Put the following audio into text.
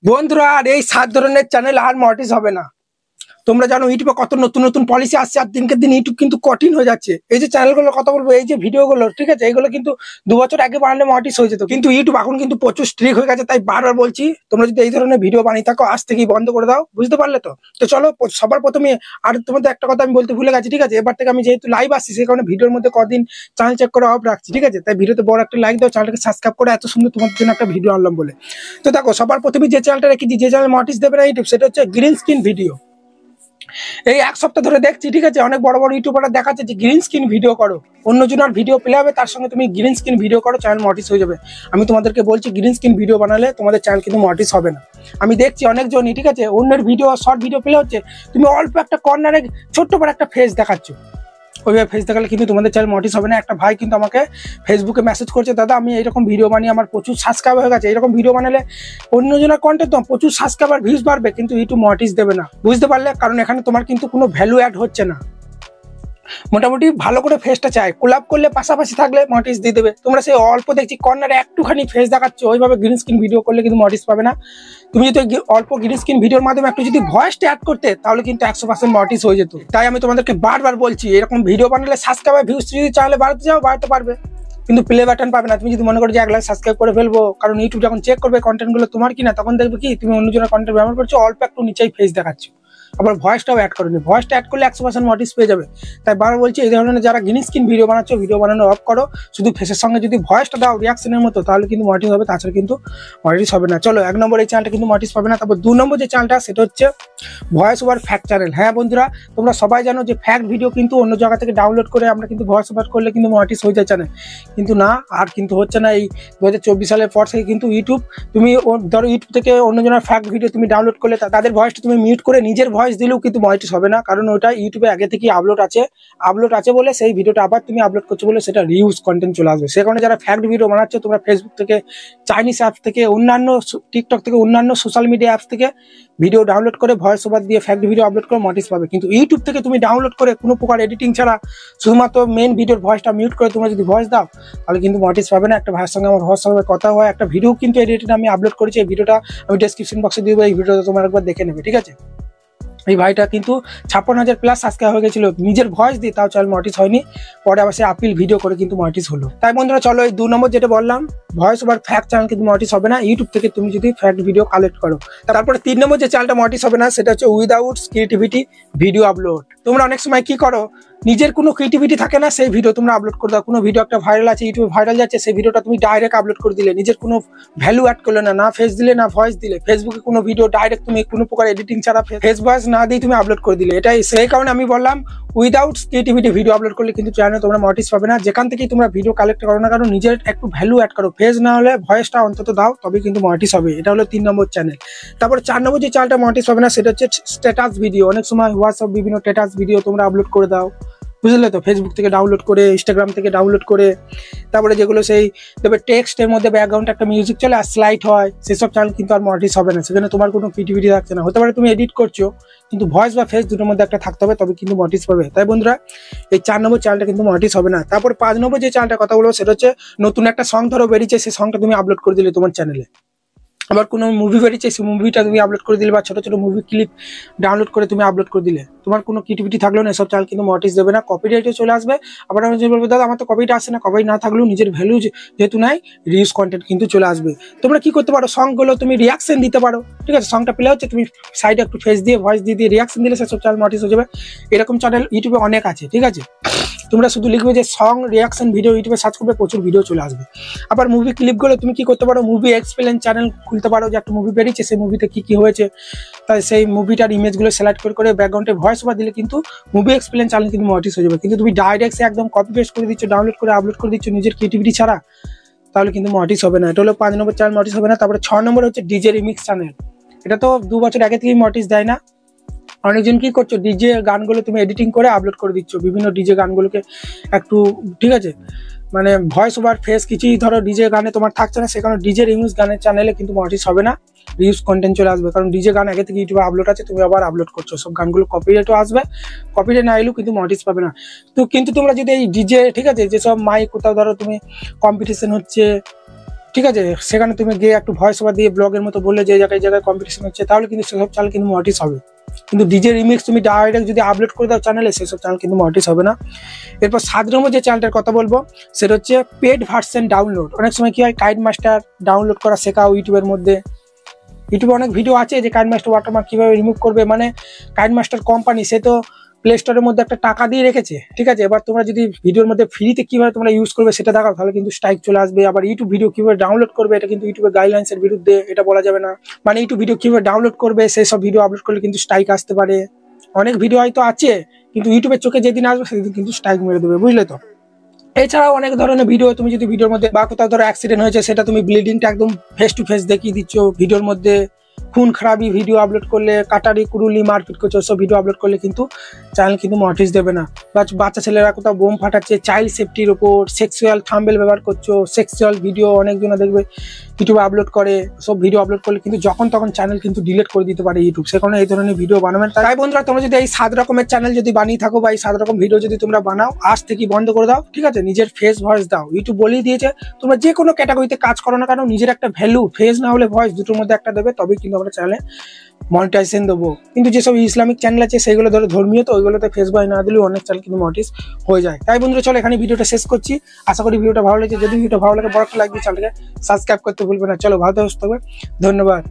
বন্ধুরা আর এই 7 ধরনের চ্যানেল আর মনিটাইজ হবে না। তোমরা জানো ইউটিউবে কত নতুন নতুন পলিসি আসছে, আর দিনকে দিন ইউটিউব কিন্তু কঠিন হয়ে যাচ্ছে। এই যে চ্যানেলগুলোর কথা বলবো, এই যে ভিডিওগুলো, ঠিক আছে, এইগুলো কিন্তু 2 বছর আগে বানালে মনিটাইজ হয়ে যেত, কিন্তু ইউটিউব এখন কিন্তু প্রচুর স্ট্রিক্ট হয়ে গেছে। তাই বারবার বলছি, তোমরা যদি এই ধরনের ভিডিও বানিয়ে থাকো আজ থেকেই বন্ধ করে দাও, বুঝতে পারলে? তো চলো সবার প্রথমে, আর তোমাদের একটা কথা আমি বলতে ভুলে গেছি, ঠিক আছে, এবার থেকে আমি যেহেতু লাইভ আসছি সেই কারণে ভিডিওর মধ্যে কদিন চ্যানেল চেক করে অফ রাখছি, ঠিক আছে। তাই ভিডিওতে বড় একটা লাইক দাও, চ্যানেলকে সাবস্ক্রাইব করে, এত সুন্দর তোমাদের জন্য একটা ভিডিও আনলাম বলে। তো দেখো, সবার প্রথমে যে চ্যানেলটা রেখেছি, যে চ্যানেল মনিটাইজ দেবে না ইউটিউব, সেটা হচ্ছে গ্রিন স্ক্রিন ভিডিও। এই এক সপ্তাহ ধরে দেখছি, ঠিক আছে, অনেক বড় বড় ইউটিউবাররা দেখাচ্ছে যে গ্রিন স্ক্রিন ভিডিও করো, অন্যজনের ভিডিও প্লে হবে, তার সঙ্গে তুমি গ্রিন স্ক্রিন ভিডিও করো, চ্যানেল মনিটাইজ হয়ে যাবে। আমি তোমাদেরকে বলছি, গ্রিন স্ক্রিন ভিডিও বানালে তোমাদের চ্যানেল কিন্তু মনিটাইজ হবে না। আমি দেখছি অনেকজনই, ঠিক আছে, অন্যের ভিডিও শর্ট ভিডিও প্লে হচ্ছে, তুমি অল্প একটা কর্নারে ছোট্ট করে একটা ফেস দেখাচ্ছ, ওইভাবে ফেস দেখালে কিন্তু তোমাদের চ্যানেল মনিটাইজ হবে না। একটা ভাই কিন্তু আমাকে ফেসবুকে মেসেজ করছে, দাদা আমি এইরকম ভিডিও বানিয়ে আমার প্রচুর সাবস্ক্রাইব হয়ে গেছে, এরকম ভিডিও বানালে অন্যজনের কন্টেন্ট তো প্রচুর সাবস্ক্রাইবার ভিউজ বাড়বে, কিন্তু ইউটিউব মনিটাইজ দেবে না। বুঝতে পারলে? কারণ এখানে তোমার কিন্তু কোনো ভ্যালু অ্যাড হচ্ছে না। মোটামুটি ভালো করে ফেসটা চাই, কোলাপ করলে পাশাপাশি থাকলে মনিটাইজ দিয়ে দেবে। তোমরা সেই অল্প দেখছি কর্নারে একটুখানি ফেস দেখাচ্ছ, ওইভাবে গ্রিন স্ক্রিন ভিডিও করলে কিন্তু মনিটাইজ পাবে না। তুমি যদি অল্প গ্রিন স্ক্রিন ভিডিওর মাধ্যমে একটু যদি ভয়েসটা অ্যাড করতে, তাহলে কিন্তু 100% মনিটাইজ হয়ে যেত। তাই আমি তোমাদেরকে বারবার বলছি, এরকম ভিডিও বানালে সাবস্ক্রাইবার ভিউজ যদি চাইলে বাড়াতে যাও, বাড়াতে পারবে, কিন্তু প্লে বাটন পাবে না। তুমি যদি মনে করো যে 1 লাখ সাবস্ক্রাইব করে ফেলবো, কারণ ইউটিউব যখন চেক করবে কন্টেন্টগুলো তোমার কিনা, তখন দেখবে কি তুমি অন্যজনের কন্টেন্ট ব্যবহার করছো, অল্প একটু নিচেই ফেস দেখাচ্ছ, আবার ভয়েসটাও অ্যাড করেনি। ভয়েসটা অ্যাড করলে 100% মনিটাইজ পেয়ে যাবে। তাই বারবার বলছি, এই ধরনের যারা গ্রিন স্ক্রিন ভিডিও বানাচ্ছ, ভিডিও বানানো অফ করো, শুধু ফেসের সঙ্গে যদি ভয়েসটা দাও রিয়াকশনের মতো, তাহলে কিন্তু মনিটাইজ হবে, তাছাড়া কিন্তু মনিটাইজ হবে না। চলো, 1 নম্বর এই চ্যানেলটা কিন্তু মনিটাইজ পাবে না। তারপর 2 নম্বর যে চ্যানেলটা, সেটা হচ্ছে ভয়েস ওভার ফ্যাক্ট চ্যানেল। হ্যাঁ বন্ধুরা, তোমরা সবাই জানো যে ফ্যাক্ট ভিডিও কিন্তু অন্য জায়গা থেকে ডাউনলোড করে আমরা কিন্তু ভয়েস ওভার করলে কিন্তু মনিটাইজ হয়ে যায় চ্যানেল, কিন্তু না, আর কিন্তু হচ্ছে না। এই 2024 সালের পর থেকে কিন্তু ইউটিউব, তুমি ধরো ইউটিউব থেকে অন্যজনের ফ্যাক্ট ভিডিও তুমি ডাউনলোড করলে, তাদের ভয়েসটা তুমি মিউট করে নিজের ভয়েস দিলেও কিন্তু মনিটাইজ হবে না, কারণ ওটা ইউটিউবে আগে থেকেই আপলোড আছে বলে সেই ভিডিওটা আবার তুমি আপলোড করছো বলে সেটা রিউজ কন্টেন্ট চলে আসবে। সে কারণে যারা ফ্যাক্ট ভিডিও বানাচ্ছ, তোমরা ফেসবুক থেকে, চাইনিজ অ্যাপস থেকে, অন্যান্য টিকটক থেকে, অন্যান্য সোশ্যাল মিডিয়া অ্যাপস থেকে ভিডিও ডাউনলোড করে ভয়েস ওভার দিয়ে ফ্যাক্ট ভিডিও আপলোড করে মনিটাইজ পাবে। কিন্তু ইউটিউব থেকে তুমি ডাউনলোড করে কোনো প্রকার এডিটিং ছাড়া শুধুমাত্র মেন ভিডিওর ভয়েসটা মিউট করে তোমরা যদি ভয়েস দাও, তাহলে কিন্তু মনিটাইজ পাবে না। একটা ভাইয়ের সঙ্গে আমার হোয়াটসঅ্যাপে কথা হয়, একটা ভিডিও কিন্তু এডিটেড আমি আপলোড করেছি, এই ভিডিওটা আমি ডেসক্রিপশন বক্সে দিয়ে দেবো, এই ভিডিওটা তোমরা একবার দেখে নেবে, ঠিক আছে। এই ভাইটা কিন্তু 56,000 প্লাস সাবস্ক্রাইব হয়ে গেছিল নিজের ভয়েস দিয়ে, তাও চ্যানেল মনিটাইজ হয়নি। পরে আবার সে আপিল ভিডিও করে কিন্তু মনিটাইজ হলো। তাই বন্ধুরা চলো, এই 2 নম্বর যেটা বললাম, ভয়েস ওভার ফ্যাক্ট চ্যানেল কিন্তু মনিটাইজ হবে না ইউটিউব থেকে তুমি যদি ফ্যাক্ট ভিডিও কালেক্ট করো। তারপরে 3 নম্বর যে চ্যানেলটা মনিটাইজ হবে না, সেটা হচ্ছে উইদাউট ক্রিয়েটিভিটি ভিডিও আপলোড। তোমরা অনেক সময় কি করো, নিজের কোনো ক্রিয়েটিভিটি থাকে না, সেই ভিডিও তোমরা আপলোড করে দাও। কোনো ভিডিও একটা ভাইরাল আছে, ইউটিউবে ভাইরাল যাচ্ছে, সেই ভিডিওটা তুমি ডাইরেক্ট আপলোড করে দিলে, নিজের কোনো ভ্যালু অ্যাড করলে না, না ফেস দিলে না ভয়েস দিলে। ফেসবুকে কোনো ভিডিও ডাইরেক্ট তুমি কোনো প্রকার এডিটিং ছাড়া ফেস ভয়েস না দিয়ে তুমি আপলোড করে দিলে, এটাই সেই কারণে আমি বললাম উইদাউট ক্রিয়েটিভিটি ভিডিও আপলোড করলে কিন্তু চ্যানেলে তোমরা মনিটাইজ পাবে না। যেখান থেকে তোমরা ভিডিও কালেক্ট করো না, কারণ নিজের একটু ভ্যালু অ্যাড করো, ফেস না হলে ভয়েসটা অন্তত দাও, তবে কিন্তু মনিটাইজ হবে। এটা হলো 3 নম্বর চ্যানেল। তারপর 4 নম্বর যে চ্যানেলটা মনিটাইজ হবে না, সেটা হচ্ছে স্ট্যাটাস ভিডিও। অনেক সময় হোয়াটসঅ্যাপ বিভিন্ন স্ট্যাটাস ভিডিও তোমরা আপলোড করে দাও, বুঝলে তো, ফেসবুক থেকে ডাউনলোড করে, ইনস্টাগ্রাম থেকে ডাউনলোড করে, তারপরে যেগুলো সেই তবে টেক্সটের মধ্যে ব্যাকগ্রাউন্ডে একটা মিউজিক চলে আর স্লাইড হয়, সেসব চ্যানেল কিন্তু আর মনিটাইজ হবে না। সেখানে তোমার কোনো ক্রিয়েটিভিটি থাকছে না। হতে পারে তুমি এডিট করছো, কিন্তু ভয়েস বা ফেস দুটোর মধ্যে একটা থাকতে হবে, তবে কিন্তু মনিটাইজ পাবে। তাই বন্ধুরা, এই 4 নম্বর চ্যানেলটা কিন্তু মনিটাইজ হবে না। তারপর 5 নম্বর যে চ্যানেলটা কথা বলবো, সেটা হচ্ছে নতুন একটা সং ধরো বেরিয়েছে, সেই সংটা তুমি আপলোড করে দিলে তোমার চ্যানেলে। আবার কোনো মুভি বেরিয়েছে, সেই মুভিটা তুমি আপলোড করে দিলে, বা ছোট ছোট মুভি ক্লিপ ডাউনলোড করে তুমি আপলোড করে দিলে, তোমার কোনো ক্রিয়েটিভিটি থাকলেও না, এসব চ্যানেল কিন্তু মনিটাইজ দেবে না, কপিরাইটে চলে আসবে। আবার আমি যদি বলবো, দাদা আমার তো কপিরাইট আসে না, কপিরাইট না থাকলেও নিজের ভ্যালু যেহেতু নাই, রিউজ কন্টেন্ট কিন্তু চলে আসবে। তোমরা কি করতে পারো, সংগুলো তুমি রিয়াকশন দিতে পারো, ঠিক আছে, সংটা প্লে হচ্ছে, তুমি সাইডে একটু ফেস দিয়ে ভয়েস দিয়ে রিয়াকশন দিলে সেসব চ্যানেল মনিটাইজ হয়ে যাবে। এরকম চ্যানেল ইউটিউবে অনেক আছে, ঠিক আছে। তোমরা শুধু লিখবে যে সং রিয়াকশন ভিডিও, ইউটিউবে সার্চ করবে, প্রচুর ভিডিও চলে আসবে। আবার মুভি ক্লিপগুলো তুমি কি করতে পারো, মুভি এক্সপ্লেন চ্যানেল খুলতে পারো, যে একটা মুভি বেরিয়েছে, সেই মুভিতে কি হয়েছে, তাই সেই মুভিটার ইমেজগুলো সিলেক্ট করে ব্যাকগ্রাউন্ডে ভয়েস ওভার দিলে কিন্তু মুভি এক্সপ্লেন চ্যানেল কিন্তু মনিটাইজ হয়ে যাবে। কিন্তু তুমি ডাইরেক্ট একদম কপি পেস্ট করে দিচ্ছ, ডাউনলোড করে আপলোড করে দিচ্ছ নিজের ক্রিয়েটিভিটি ছাড়া, তাহলে কিন্তু মনিটাইজ হবে না। এটা হলো 5 নম্বর চ্যানেল মনিটাইজ হবে না। তারপরে 6 নম্বর হচ্ছে ডিজে রিমিক্স চ্যানেল। এটা তো 2 বছর আগে থেকেই মনিটাইজ দেয় না। অনেকজন কি করছো, ডিজে গানগুলো তুমি এডিটিং করে আপলোড করে দিচ্ছ, বিভিন্ন ডিজে গানগুলোকে একটু, ঠিক আছে, মানে ভয়েস ওভার ফেস কিছুই ধরো ডিজে গানে তোমার থাকছে না, সেখানে ডিজে রিমিক্স গানের চ্যানেলে কিন্তু মনিটাইজ হবে না, রিউজ কন্টেন্ট চলে আসবে। কারণ ডিজে গান আগে থেকে ইউটিউবে আপলোড আছে, তুমি আবার আপলোড করছো, সব গানগুলো কপিরাইটও আসবে, কপিরাইট না এলেও কিন্তু মনিটাইজ পাবে না। কিন্তু তোমরা যদি এই ডিজে, ঠিক আছে, যেসব মাইক কোথাও ধরো তুমি কম্পিটিশন হচ্ছে, ঠিক আছে, সেখানে তুমি গিয়ে একটু ভয়েস ওভার দিয়ে ব্লগের মতো বললে যে জায়গায় জায়গায় কম্পিটিশন হচ্ছে, তাহলে কিন্তু সেসব চ্যানেল কিন্তু মনিটাইজ হবে। কিন্তু ডিজে রিমিক্স তুমি ডাইরেক্ট যদি আপলোড করে দাও চ্যানেলে, সেসব চ্যানেল কিন্তু মনিটাইজ হবে না। এরপর 7 নম্বর যে চ্যানেলটার কথা বলবো সেটা হচ্ছে পেড ভার্সন ডাউনলোড। অনেক সময় কি হয়, কাইন মাস্টার ডাউনলোড করা শেখাও ইউটিউবের মধ্যে। ইউটিউবে অনেক ভিডিও আছে যে কাইন মাস্টার ওয়াটারমার্ক কিভাবে রিমুভ করবে, মানে কাইন মাস্টার কোম্পানি সে তো প্লে স্টোরের মধ্যে একটা টাকা দিয়ে রেখেছে, ঠিক আছে। এবার তোমরা যদি ভিডিওর মধ্যে ফ্রিতে কিভাবে তোমরা ইউজ করবে সেটা দেখাও, তাহলে কিন্তু স্ট্রাইক চলে আসবে। আবার ইউটিউব ভিডিও কিভাবে ডাউনলোড করবে, এটা কিন্তু ইউটিউবের গাইডলাইন্সের বিরুদ্ধে, এটা বলা যাবে না। মানে ইউটিউব ভিডিও কিভাবে ডাউনলোড করবে সেই সব ভিডিও আপলোড করলে কিন্তু স্ট্রাইক আসতে পারে। অনেক ভিডিও হয়তো আছে, কিন্তু ইউটিউবের চোখে যেদিন আসবে সেদিন কিন্তু স্ট্রাইক মেরে দেবে, বুঝলে তো। এছাড়াও অনেক ধরনের ভিডিও, তুমি যদি ভিডিওর মধ্যে বা কোথাও ধরো অ্যাক্সিডেন্ট হয়েছে, সেটা তুমি ব্লিডিংটা একদম ফেস টু ফেস দেখিয়ে দিচ্ছ ভিডিওর মধ্যে, খুন খারাপি ভিডিও আপলোড করলে, কাটারি কুরুলি মারপিট করছো, সব ভিডিও আপলোড করলে কিন্তু চ্যানেল কিন্তু মনিটাইজ দেবে না। বা বাচ্চা ছেলেরা কোথাও বোম ফাটাচ্ছে, চাইল্ড সেফটির উপর, সেক্সুয়াল থাম্বনেল ব্যবহার করছো, সেক্সুয়াল ভিডিও অনেকজনে দেখবে ইউটিউবে আপলোড করে, সব ভিডিও আপলোড করলে কিন্তু যখন তখন চ্যানেল কিন্তু ডিলিট করে দিতে পারে ইউটিউব। সে কারণে এই ধরনের ভিডিও বানাবেন। তাই বন্ধুরা, তোমরা যদি এই 7 রকমের চ্যানেল যদি বানিয়ে থাকো বা এই 7 রকম ভিডিও যদি তোমরা বানাও, আজ থেকে বন্ধ করে দাও, ঠিক আছে। নিজের ফেস ভয়েস দাও, ইউটিউব বলেই দিয়েছে তোমরা যে কোনো ক্যাটাগরিতে কাজ করো না কেন, নিজের একটা ভ্যালু, ফেস না হলে ভয়েস, দুটোর মধ্যে একটা দেবে, তবেই কিন্তু আমরা চ্যানেলে মনিটাইজেশন দেবো। কিন্তু যেসব ইসলামিক চ্যানেল আছে সেগুলো ধরো ধর্মীয়, তো ওইগুলোতে ফেস ভয়েস না দিলেও অনেক চ্যানেল কিন্তু মনিটাইজ হয়ে যায়। তাই বন্ধুরা, চলো এখানে ভিডিওটা শেষ করছি। আশা করি ভিডিওটা ভালো লেগেছে। যদি ভিডিওটা ভালো লাগে, বড় একটা লাইক দিয়ে চ্যানেলকে সাবস্ক্রাইব করতে ভুলবে না। চলো, ভালো থাকবে, ধন্যবাদ।